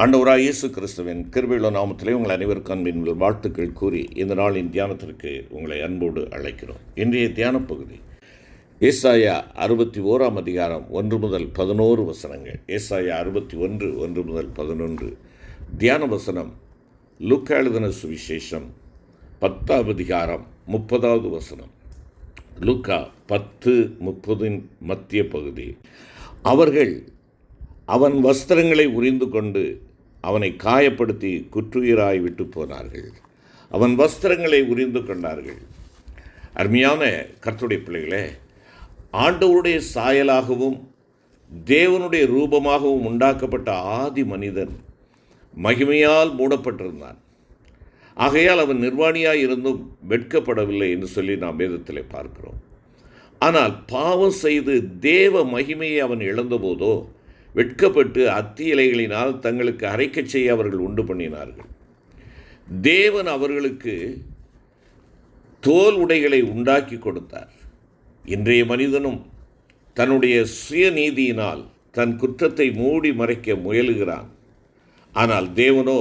ஆண்டவராகிய இயேசு கிறிஸ்துவின் கிருபையுள்ள நாமத்திலே உங்கள் அனைவருக்கும் அன்பின் வாழ்த்துக்கள் கூறி இந்த நாளின் தியானத்திற்கு உங்களை அன்போடு அழைக்கிறோம். இன்றைய தியான பகுதி ஏசாயா 61 அதிகாரம் 1 முதல் 11 வசனங்கள். ஏசாயா 61 1 முதல் 11. தியான வசனம் லூக்கா எழுதின சுவிசேஷம் 10 அதிகாரம் 30 வசனம். லூக்கா 10:30 மத்திய பகுதி. அவர்கள் அவன் வஸ்திரங்களை உரிந்து கொண்டு அவனை காயப்படுத்தி குற்றுயிராய் விட்டு போனார்கள். அவன் வஸ்திரங்களை உரிந்து கொண்டார்கள். அருமையான கர்த்தருடைய பிள்ளைகளே, ஆண்டவருடைய சாயலாகவும் தேவனுடைய ரூபமாகவும் உண்டாக்கப்பட்ட ஆதி மனிதன் மகிமையால் மூடப்பட்டிருந்தான். ஆகையால் அவன் நிர்வாணியாய் இருந்தும் வெட்கப்படவில்லை என்று சொல்லி நாம் வேதத்திலே பார்க்கிறோம். ஆனால் பாவம் செய்து தேவ மகிமையை அவன் இழந்தபோதோ வெட்கப்பட்டு அத்தி இலைகளினால் தங்களுக்கு அரைக்கச் செய்ய அவர்கள் உண்டு பண்ணினார்கள். தேவன் அவர்களுக்கு தோல் உடைகளை உண்டாக்கி கொடுத்தார். இன்றைய மனிதனும் தன்னுடைய சுயநீதியினால் தன் குற்றத்தை மூடி மறைக்க முயலுகிறான். ஆனால் தேவனோ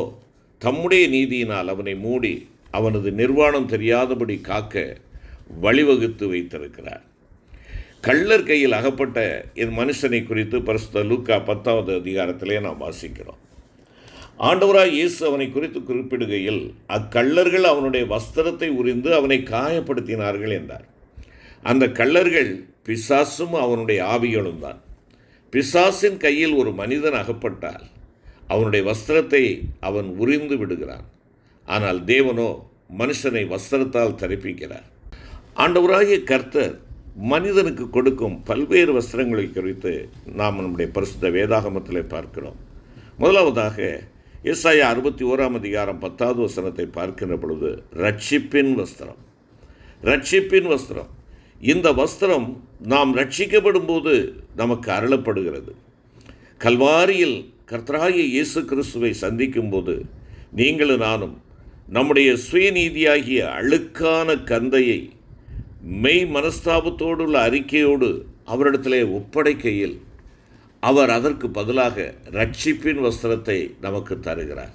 தம்முடைய நீதியினால் அவனை மூடி அவனது நிர்வாணம் தெரியாதபடி காக்க வழிவகுத்து வைத்திருக்கிறார். கள்ளர் கையில் அகப்பட்ட இந்த மனுஷனை குறித்து பரிசுத்த லூக்கா 10 அதிகாரத்திலே நாம் வாசிக்கிறோம். ஆண்டவராய் இயேசு அவனை குறித்து குறிப்பிடுகையில் அக்கள்ளர்கள் அவனுடைய வஸ்திரத்தை உரிந்து அவனை காயப்படுத்தினார்கள் என்றார். அந்த கள்ளர்கள் பிசாசும் அவனுடைய ஆவிகளும் தான். பிசாசின் கையில் ஒரு மனிதன் அகப்பட்டால் அவனுடைய வஸ்திரத்தை அவன் உரிந்து விடுகிறான். ஆனால் தேவனோ மனுஷனை வஸ்திரத்தால் தரிப்பிக்கிறார். ஆண்டவராகிய கர்த்தர் மனிதனுக்கு கொடுக்கும் பல்வேறு வஸ்திரங்களை குறித்து நாம் நம்முடைய பரிசுத்த வேதாகமத்தில் பார்க்கிறோம். முதலாவதாக ஏசாயா 61 அதிகாரம் 10 வசனத்தை பார்க்கின்ற பொழுது ரட்சிப்பின் வஸ்திரம். ரட்சிப்பின் வஸ்திரம். இந்த வஸ்திரம் நாம் ரட்சிக்கப்படும் போது நமக்கு அருளப்படுகிறது. கல்வாரியில் கர்த்தராகிய இயேசு கிறிஸ்துவை சந்திக்கும் போது நீங்களும் நானும் நம்முடைய சுயநீதியாகிய அழுக்கான கந்தையை மெய் மனஸ்தாபத்தோடுள்ள அறிக்கையோடு அவரிடத்திலே ஒப்படைக்கையில் அவர் அதற்கு பதிலாக ரட்சிப்பின் வஸ்திரத்தை நமக்கு தருகிறார்.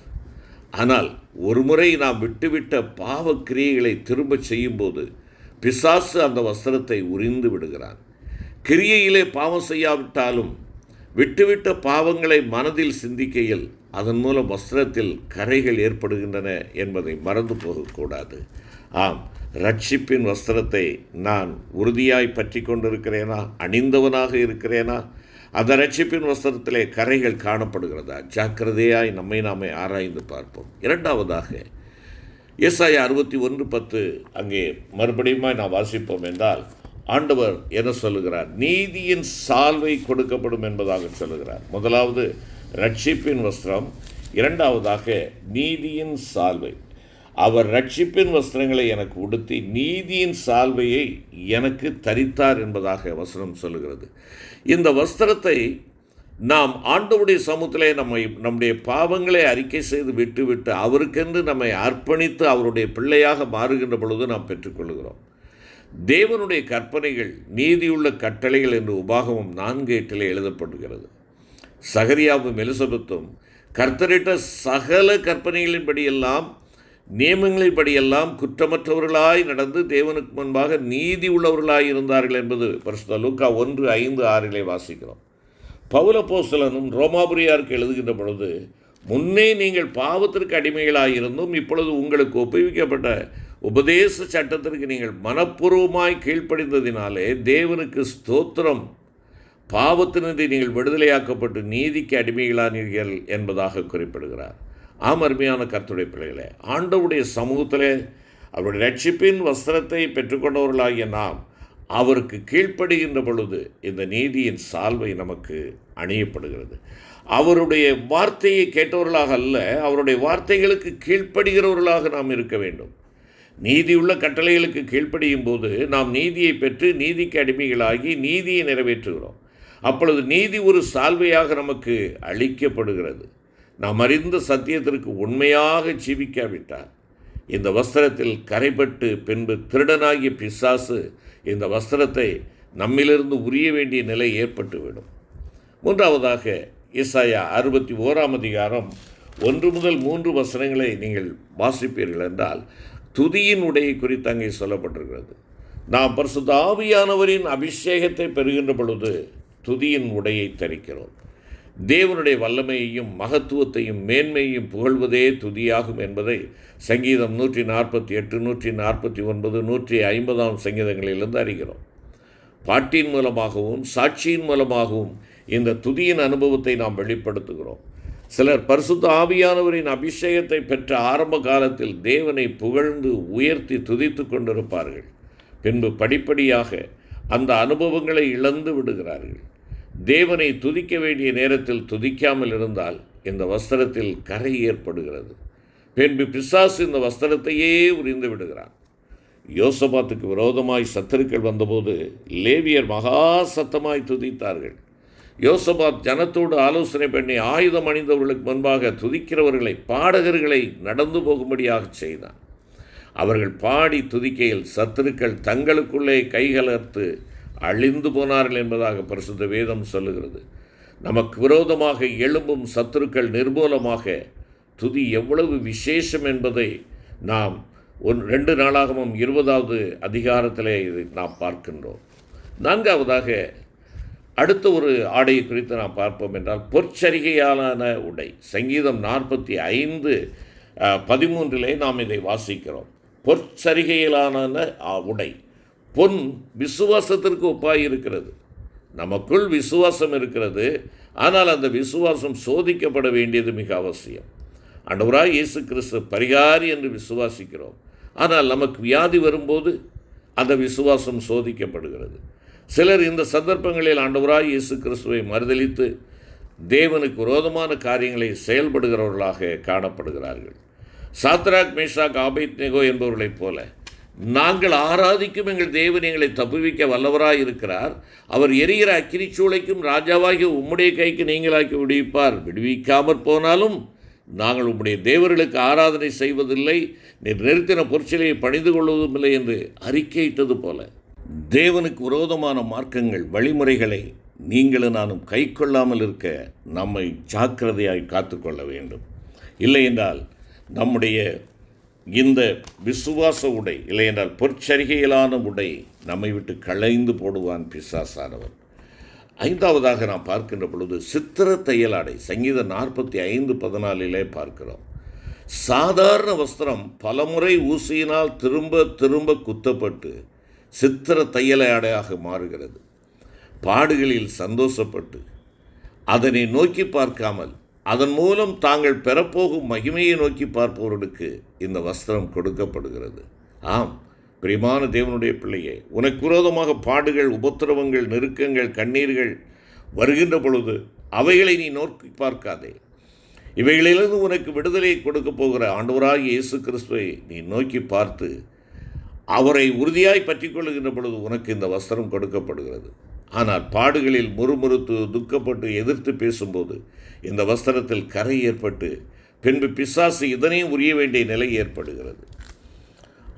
ஆனால் ஒருமுறை நாம் விட்டுவிட்ட பாவ கிரியைகளை திரும்ப செய்யும்போது பிசாசு அந்த வஸ்திரத்தை உரிந்து விடுகிறான். கிரியையிலே பாவம் செய்யாவிட்டாலும் விட்டுவிட்ட பாவங்களை மனதில் சிந்திக்கையில் அதன் மூலம் வஸ்திரத்தில் கரைகள் ஏற்படுகின்றன என்பதை மறந்து போகக்கூடாது. ஆம், ரட்சிப்பின் வஸ்திரத்தை நான் உறுதியாய் பற்றி கொண்டிருக்கிறேனா, அணிந்தவனாக இருக்கிறேனா? அந்த ரட்சிப்பின் வஸ்திரத்திலே கரைகள் காணப்படுகிறதா? ஜாக்கிரதையாய் நம்மை நாமே ஆராய்ந்து பார்ப்போம். இரண்டாவதாக ஏசாயா 61:10 அங்கே மறுபடியும் நான் வாசிப்போம் என்றால் ஆண்டவர் என்ன சொல்லுகிறார்? நீதியின் சால்வை கொடுக்கப்படும் என்பதாக சொல்லுகிறார். முதலாவது ரட்சிப்பின் வஸ்திரம், இரண்டாவதாக நீதியின் சால்வை. அவர் ரட்சிப்பின் வஸ்திரங்களை எனக்கு உடுத்தி நீதியின் சால்வையை எனக்கு தரித்தார் என்பதாக வசனம் சொல்லுகிறது. இந்த வஸ்திரத்தை நாம் ஆண்டவருடைய சமூகத்திலே நம்முடைய பாவங்களை அறிக்கை செய்து விட்டுவிட்டு அவருக்கென்று நம்மை அர்ப்பணித்து அவருடைய பிள்ளையாக மாறுகின்ற பொழுது நாம் பெற்றுக்கொள்கிறோம். தேவனுடைய கற்பனைகள் நீதியுள்ள கட்டளைகள் என்று உபாகமம் 4:8 எழுதப்படுகிறது. சகரியாவும் எலிசபெத்தும் கர்த்தரிட்ட சகல கற்பனைகளின்படியெல்லாம் நியமங்களின்படியெல்லாம் குற்றமற்றவர்களாய் நடந்து தேவனுக்கு முன்பாக நீதி உள்ளவர்களாய் இருந்தார்கள் என்பது பரிசுத்த லூக்கா 1:5-6 வாசிக்கிறோம். பவுல் அப்போஸ்தலனும் ரோமாபுரியாருக்கு எழுதுகின்ற பொழுது முன்னே நீங்கள் பாவத்திற்கு அடிமைகளாயிருந்தும் இப்பொழுது உங்களுக்கு ஒப்புவிக்கப்பட்ட உபதேச சட்டத்திற்கு நீங்கள் மனப்பூர்வமாய் கீழ்ப்படிந்ததினாலே தேவனுக்கு ஸ்தோத்திரம், பாவத்தினின்றி நீங்கள் விடுதலையாக்கப்பட்டு நீதிக்கு அடிமைகளானீர்கள் என்பதாக குறிப்பிடுகிறார். அருமையான கர்த்தருடைய பிள்ளைகளே, ஆண்டவருடைய சமூகத்திலே அவருடைய ரட்சிப்பின் வஸ்திரத்தை பெற்றுக்கொண்டவர்களாகிய நாம் அவருக்கு கீழ்ப்படுகின்ற பொழுது இந்த நீதியின் சால்வை நமக்கு அணியப்படுகிறது. அவருடைய வார்த்தையை கேட்டவர்களாக அல்ல, அவருடைய வார்த்தைகளுக்கு கீழ்ப்படுகிறவர்களாக நாம் இருக்க வேண்டும். நீதியுள்ள கட்டளைகளுக்கு கீழ்ப்படியும் போது நாம் நீதியை பெற்று நீதிக்கு அடிமைகளாகி நீதியை நிறைவேற்றுகிறோம். அப்பொழுது நீதி ஒரு சால்வையாக நமக்கு அளிக்கப்படுகிறது. நாம் அறிந்த சத்தியத்திற்கு உண்மையாக ஜீவிக்காவிட்டார் இந்த வஸ்திரத்தில் கரைப்பட்டு பின்பு திருடனாகிய பிசாசு இந்த வஸ்திரத்தை நம்மிலிருந்து உரிய வேண்டிய நிலை ஏற்பட்டுவிடும். மூன்றாவதாக ஏசாயா 61 அதிகாரம் 1 முதல் 3 வசனங்களை நீங்கள் வாசிப்பீர்கள் என்றால் துதியின் உடையை குறித்து அங்கே சொல்லப்பட்டிருக்கிறது. நாம் பரிசுத்த ஆவியானவரின் அபிஷேகத்தை பெறுகின்ற பொழுது துதியின் உடையை தரிக்கிறோம். தேவனுடைய வல்லமையையும் மகத்துவத்தையும் மேன்மையையும் புகழ்வதே துதியாகும் என்பதை சங்கீதம் 148, 149, 150 சங்கீதங்களிலிருந்து அறிகிறோம். பாட்டின் மூலமாகவும் சாட்சியின் மூலமாகவும் இந்த துதியின் அனுபவத்தை நாம் வெளிப்படுத்துகிறோம். சிலர் பரிசுத்த ஆவியானவரின் அபிஷேகத்தை பெற்ற ஆரம்ப காலத்தில் தேவனை புகழ்ந்து உயர்த்தி துதித்து கொண்டிருப்பார்கள். பின்பு படிப்படியாக அந்த அனுபவங்களை இழந்து விடுகிறார்கள். தேவனை துதிக்க வேண்டிய நேரத்தில் துதிக்காமல் இருந்தால் இந்த வஸ்திரத்தில் கரை ஏற்படுகிறது. பின்பு பிசாசு இந்த வஸ்திரத்தையே உரிந்து விடுகிறான். யோசபாத்துக்கு விரோதமாய் சத்துருக்கள் வந்தபோது லேவியர் மகா சத்தமாய் துதித்தார்கள். யோசபாத் ஜனத்தோடு ஆலோசனை பண்ணி ஆயுதம் அணிந்தவர்களுக்கு முன்பாக துதிக்கிறவர்களை, பாடகர்களை நடந்து போகும்படியாக செய்தான். அவர்கள் பாடி துதிக்கையில் சத்துருக்கள் தங்களுக்குள்ளே கைகலர்த்து அழிந்து போனார்கள் என்பதாக பரிசுத்த வேதம் சொல்லுகிறது. நமக்கு விரோதமாக எழும்பும் சத்துருக்கள் நிர்மூலமாக துதி எவ்வளவு விசேஷம் என்பதை நாம் 2 நாளாகமும் 20வது அதிகாரத்திலே இதை நாம் பார்க்கின்றோம். 4வதாக அடுத்த ஒரு ஆடையை குறித்து நாம் பார்ப்போம் என்றால் பொற்சரிகையாலான உடை. சங்கீதம் 45, 13 நாம் இதை வாசிக்கிறோம். பொற்சரிகையிலான உடை. பொன் விசுவாசத்திற்கு ஒப்பாய் இருக்கிறது. நமக்குள் விசுவாசம் இருக்கிறது, ஆனால் அந்த விசுவாசம் சோதிக்கப்பட வேண்டியது மிக அவசியம். ஆண்டவராய் இயேசு கிறிஸ்து பரிகாரி என்று விசுவாசிக்கிறோம், ஆனால் நமக்கு வியாதி வரும்போது அந்த விசுவாசம் சோதிக்கப்படுகிறது. சிலர் இந்த சந்தர்ப்பங்களில் ஆண்டவராய் இயேசு கிறிஸ்துவை மறுதலித்து தேவனுக்கு விரோதமான காரியங்களை செயல்படுகிறவர்களாக காணப்படுகிறார்கள். சாத்ராக், மேஷாக், ஆபேத்நேகோ என்பவர்களைப் போல நாங்கள் ஆராதிக்கும் எங்கள் தேவன் எங்களை தப்புவிக்க வல்லவராய் இருக்கிறார். அவர் எரிகிற அக்கினிச்சூளைக்கும் ராஜாவாகிய உம்முடைய கைக்கு நீங்களாக்கி விடுவிப்பார். விடுவிக்காமற் போனாலும் நாங்கள் உம்முடைய தேவர்களுக்கு ஆராதனை செய்வதில்லை, நீர் நிறுத்தின பொற்சிலையை பணிந்து கொள்வதும் இல்லை என்று அறிக்கையிட்டது போல தேவனுக்கு விரோதமான மார்க்கங்கள், வழிமுறைகளை நீங்களும் நானும் கை கொள்ளாமல் இருக்க நம்மை ஜாக்கிரதையாய் காத்துக்கொள்ள வேண்டும். இல்லை என்றால் நம்முடைய இந்த விசுவாச உடை, இல்லை என்றால் பொற்சரிகையிலான உடை நம்மை விட்டு களைந்து போடுவான் பிசாசானவன். 5வதாக நாம் பார்க்கின்ற பொழுது சித்திர தையலாடை. சங்கீதம் 45, 14 பார்க்கிறோம். சாதாரண வஸ்திரம் பலமுறை ஊசியினால் திரும்ப திரும்ப குத்தப்பட்டு சித்திர தையலாடையாக மாறுகிறது. பாடுகளில் சந்தோஷப்பட்டு அதனை நோக்கி பார்க்காமல் அதன் மூலம் தாங்கள் பெறப்போகும் மகிமையை நோக்கி பார்ப்பவர்களுக்கு இந்த வஸ்திரம் கொடுக்கப்படுகிறது. ஆம், பிரியமான தேவனுடைய பிள்ளையே, உனக்கு விரோதமாக பாடுகள், உபத்திரவங்கள், நெருக்கங்கள், கண்ணீர்கள் வருகின்ற பொழுது அவைகளை நீ நோக்கி பார்க்காதே. இவைகளிலிருந்து உனக்கு விடுதலை கொடுக்க போகிற ஆண்டவராகிய இயேசு கிறிஸ்துவை நீ நோக்கி பார்த்து அவரை உறுதியாய் பற்றி கொள்ளுகின்ற பொழுது உனக்கு இந்த வஸ்திரம் கொடுக்கப்படுகிறது. ஆனால் பாடுகளில் முறுமுறுத்து துக்கப்பட்டு எதிர்த்து பேசும்போது இந்த வஸ்திரத்தில் கரை ஏற்பட்டு பின்பு பிசாசு இதனையும் உரிய வேண்டிய நிலை ஏற்படுகிறது.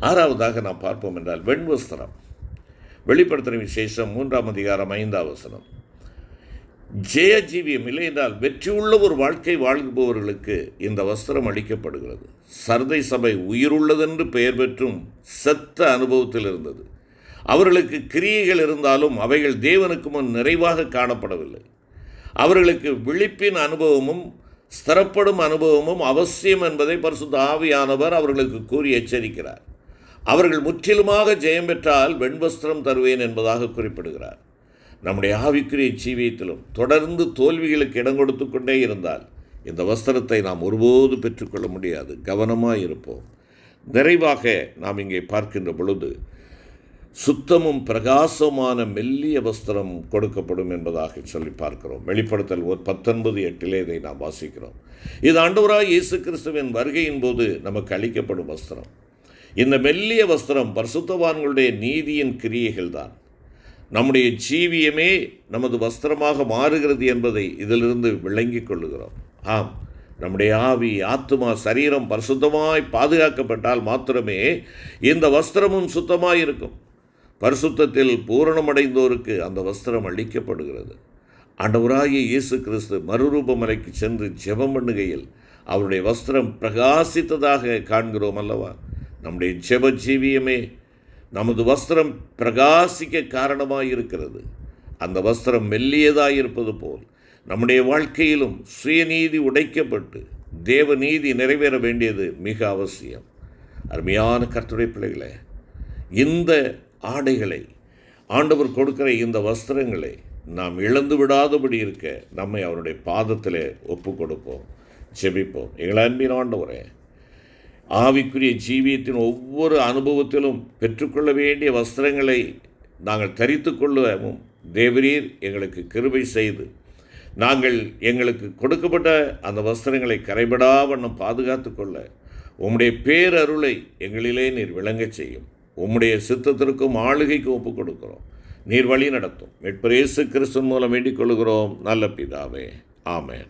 6வதாக நாம் பார்ப்போம் என்றால் வெண்வஸ்திரம். வெளிப்படுத்தின விசேஷம் 3ஆம் அதிகாரம் 5ஆம் வசனம். ஜெயஜீவியம், இல்லை என்றால் வெற்றியுள்ள ஒரு வாழ்க்கை வாழ்பவர்களுக்கு இந்த வஸ்திரம் அளிக்கப்படுகிறது. சர்தை சபை உயிருள்ளதென்று பெயர் பெற்றும் செத்த அனுபவத்தில் இருந்தது. அவர்களுக்கு கிரியைகள் இருந்தாலும் அவைகள் தேவனுக்கு முன் நிறைவாக காணப்படவில்லை. அவர்களுக்கு விழிப்பின் அனுபவமும் ஸ்திரப்படும் அனுபவமும் அவசியம் என்பதை பரிசுத்த ஆவியானவர் அவர்களுக்கு கூறி எச்சரிக்கிறார். அவர்கள் முற்றிலுமாக ஜெயம் பெற்றால் வெண்வஸ்திரம் தருவேன் என்பதாக குறிப்பிடுகிறார். நம்முடைய ஆவிக்குரிய ஜீவியத்திலும் தொடர்ந்து தோல்விகளுக்கு இடம் கொடுத்து கொண்டே இருந்தால் இந்த வஸ்திரத்தை நாம் ஒருபோது பெற்றுக்கொள்ள முடியாது. கவனமாக இருப்போம். நிறைவாக நாம் இங்கே பார்க்கின்ற பொழுது சுத்தமும் பிரகாசமான மெல்லிய வஸ்திரம் கொடுக்கப்படும் என்பதாக சொல்லி பார்க்கிறோம். வெளிப்படுத்தல் 19:8 இதை நாம் வாசிக்கிறோம். இது ஆண்டவராய் இயேசு கிறிஸ்துவின் வருகையின் போது நமக்கு அளிக்கப்படும் வஸ்திரம். இந்த மெல்லிய வஸ்திரம் பரிசுத்தவான்களுடைய நீதியின் கிரியைகள் தான். நம்முடைய ஜீவியமே நமது வஸ்திரமாக மாறுகிறது என்பதை இதிலிருந்து விளங்கிக் கொள்ளுகிறோம். ஆம், நம்முடைய ஆவி, ஆத்துமா, சரீரம் பரிசுத்தமாய் பாதுகாக்கப்பட்டால் மாத்திரமே இந்த வஸ்திரமும் சுத்தமாய் இருக்கும். பரிசுத்தத்தில் பூரணமடைந்தோருக்கு அந்த வஸ்திரம் அளிக்கப்படுகிறது. ஆண்டவராகிய இயேசு கிறிஸ்து மறுரூபமலைக்கு சென்று ஜெபம் பண்ணுகையில் அவருடைய வஸ்திரம் பிரகாசித்ததாக காண்கிறோம் அல்லவா? நம்முடைய ஜெப ஜீவியமே நமது வஸ்திரம் பிரகாசிக்க காரணமாக இருக்கிறது. அந்த வஸ்திரம் மெல்லியதாக இருப்பது போல் நம்முடைய வாழ்க்கையிலும் சுயநீதி உடைக்கப்பட்டு தேவ நீதி நிறைவேற வேண்டியது மிக அவசியம். அருமையான கர்த்தருடைய பிள்ளைகளே, இந்த ஆடைகளை, ஆண்டவர் கொடுக்கிற இந்த வஸ்திரங்களை நாம் இழந்து விடாதபடி இருக்க நம்மை அவருடைய பாதத்தில் ஒப்பு கொடுப்போம், ஜெபிப்போம். எங்கள் அன்பின் ஆண்டவரே, ஆவிக்குரிய ஜீவியத்தின் ஒவ்வொரு அனுபவத்திலும் பெற்றுக்கொள்ள வேண்டிய வஸ்திரங்களை நாங்கள் தரித்து கொள்ளவும் தேவரீர் எங்களுக்கு கிருபை செய்து, நாங்கள் எங்களுக்கு கொடுக்கப்பட்ட அந்த வஸ்திரங்களை கரைபடாவண்ணம் பாதுகாத்து கொள்ள உம்முடைய பேரருளை எங்களிலே நீர் விளங்கச் செய்யும். உம்முடைய சித்தத்திற்கும் ஆளுகைக்கும் ஒப்புக் கொடுக்கிறோம். நீர் வழி நடத்தும். மீட்பர் இயேசு கிறிஸ்துவின் மூலம் வேண்டிக் கொள்கிறோம் நல்ல பிதாவே. ஆமென்.